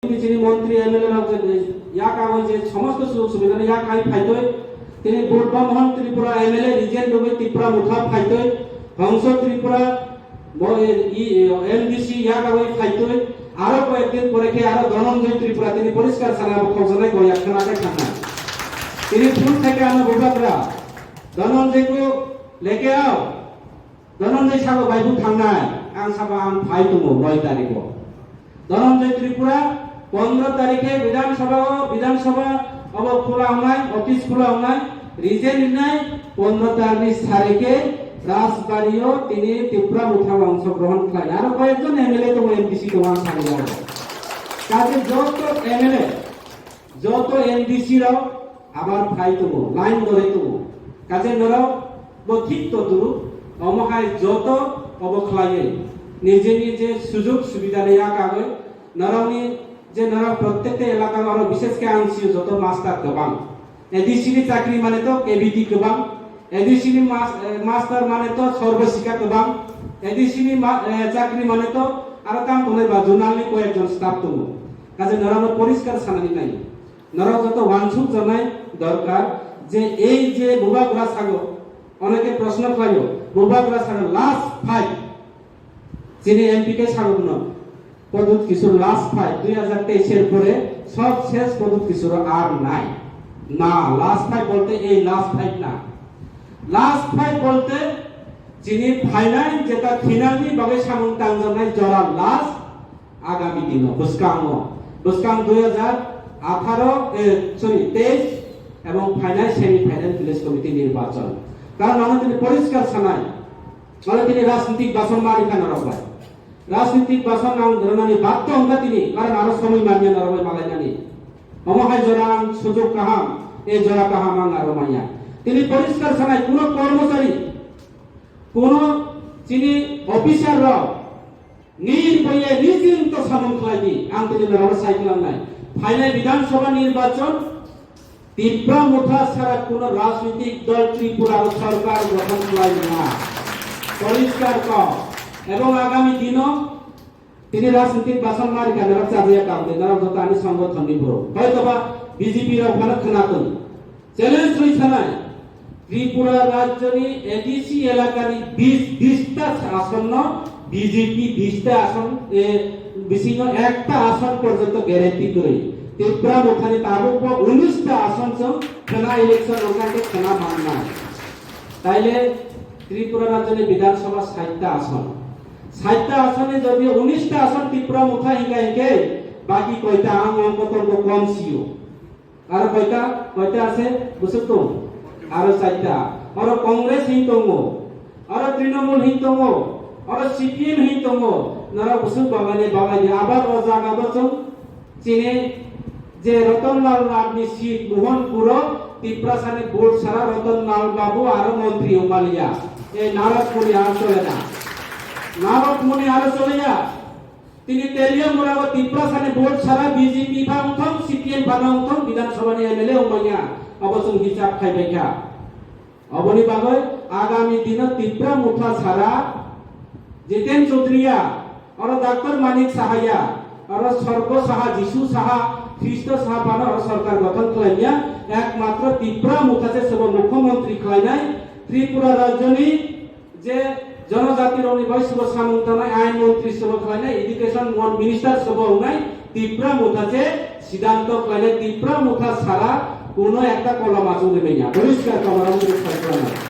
যিনি মন্ত্রী এমএলএ ইয়াক আগে যে সমস্ত সুযোগ সুবিধা ইয়াক আই ফাইতই তিনি পূর্বমোহন ত্রিপুরা এমএলএ রিজেন্ট রূপে ত্রিপুরা মুঠা ফাইতই হংস ত্রিপুরা এমডিসি ইয়াক আগে ফাইতই আরো কয়েকদিন পরে আরো ধনঞ্জয় ত্রিপুরা তিনি পরিষ্কার সারা খোঁজনে গয়া খানাকে খানা তিনি ফুল থেকে আমার বুবাকরা ধনঞ্জয় को लेके आओ ধনঞ্জয় সাগো বাইবু থাংনাই आं साबा आं फाइ दङ 9 तारिखआव ধনঞ্জয় ত্রিপুরা 15 तारिखे विधानसभा अब खुला होनाय ऑफिस खुला होनाय रिजेंट নাই 15 तारिखे राजबाड़ीও তিনি ত্রিপুরা মুঠা অংশগ্রহণ খায় আর কয়েকজন এমএলএ তো এমডিসি তো আন থাকে না কাজে যত এমএলএ যত এমডিসি রাও আবার ফাই তো লাইন ধরে তো কাজে নরাও বঠিত দুরু অমহাই যত অবখলায়ে নিজে নিজে সুযোগ সুবিধা নেয়া কাগে নরাওনি যে নরা প্রত্যেকটা এলাকা আরো বিশেষ করে আংশিক যত মাস্টার গোবাং এডিসিনি চাকরি মানে তো কেবিটি গোবাং এডিসিনি মাস্টার মানে তো সর্বশিক্ষা গোবাং এডিসিনি চাকরি মানে তো আর কাম করে বা জুনালনি কয়েকজন স্টাফ দङ কাজে নরানো পরিষ্কার সানানি নাই নরা যত ওয়ানসুক জানাই দরকার যে এই যে বুবাগুড়া সাগো অনেকে প্রশ্ন খাইও বুবাগুড়া সাগো লাস্ট ফাইট যিনি এমপি কে সাগো ন পদুত কিশোর লাস্ট ফাইট 2023 এর পরে সব শেষ পদুত কিশোর আর নাই না লাস্ট ফাইট বলতে এই লাস্ট ফাইট না লাস্ট ফাইট বলতে যিনি ফাইনাল যেটা ফিনালি বাগে সামুং তাংজানাই জরা লাস্ট আগামী দিন বুসকাং 23 এবং ফাইনাল সেমিফাইনাল ভিলেজ কমিটি নির্বাচন কারণ আমাদের পরিষ্কার সানাই মানে তিনি রাজনৈতিক বাসন মারি খানা রাখবাই রাজনৈতিক বাসন নাম ধরনানি বাধ্য হঙ্গা তিনি কারণ আরো সময় মানিয়া নারবাই মালাইনানি অমহাই জরাং সুযোগ কাহাম এই জরা কাহাম আরো মাইয়া তিনি পরিষ্কার সানাই কোন কর্মচারী কোন যিনি অফিসার রাও নির্ভয়ে নিশ্চিন্ত সামন খাইনি আন্তর্জাতিক ব্যবহার সাইকেল নাই ফাইনাল বিধানসভা নির্বাচন ত্রিপুরা মুঠা ছাড়া কোন রাজনৈতিক দল ত্রিপুরার সরকার গঠন করাই না পরিষ্কার কর এবং আগামী দিনও তিনি রাজনৈতিক বাসন মারি কেন চাঁদিয়া কামতে যারা যত আমি সংগঠন নিব হয়তোবা বিজেপির ওখানে খানাতন চ্যালেঞ্জ হইছে না ত্রিপুরা রাজ্যনি এডিসি এলাকানি 20টা আসন বিজেপি 20টা আসন বিসিং একটা আসন পর্যন্ত গ্যারান্টি করে ত্রিপুরা ওখানে তার উপর 19টা আসন খেলা ইলেকশন ওখানে খেলা মাননা তাইলে ত্রিপুরা রাজ্যের বিধানসভা 60টা আসন 60টা আসনে যদি 19টা আসন ত্রিপুরা মুঠা হিংকে বাকি কয়টা আং অঙ্কতর্ক কম সিও আর কয়টা আছে বুঝছো তো আর 4টা আর কংগ্রেস হি দङ আর তৃণমূল হি দङ আর সিপিএম হি দङ নারা বুঝছো বাগানে আবার ও জায়গা বছর চিনে যে রতনলাল রাবনি সিট মোহনপুর ত্রিপুরা সানে বোর্ড সারা রতনলাল বাবু আর মন্ত্রী ওমালিয়া এই নারদমণি আর চলে না নারদমণি আর চলে যা তিনি তেলিয়া মোরাগ ত্রিপুরা সানে বোর্ড সারা বিজেপি ভাঙথম সিপিএম ভাঙথম বিধানসভা এমএলএ ওমাইয়া অবসং হিসাব খাইবাইকা অবনি বাগৈ আগামী দিন ত্রিপুরা মুঠা ছাড়া জিতেন চৌধুরীয়া আর ডাক্তার মানিক সাহাইয়া আর সর্ব সাহা যিশু সাহা খ্রিস্ট সাহাবানা সরকার গঠন খাইয়া একমাত্র ত্রিপুরা মুখাতে সব মুখ্যমন্ত্রী খাইনাই ত্রিপুরা রাজ্যনি যে জনজাতির অনিবাসী সব সামন্তনাই আইন মন্ত্রী সব খাইনাই এডুকেশন মিনিস্টার সব নাই ত্রিপুরা মুখাতে সিদ্ধান্ত খাইনাই ত্রিপুরা মুখা ছাড়া কোনো একটা কলম আসলে নেই পরিষ্কার কলম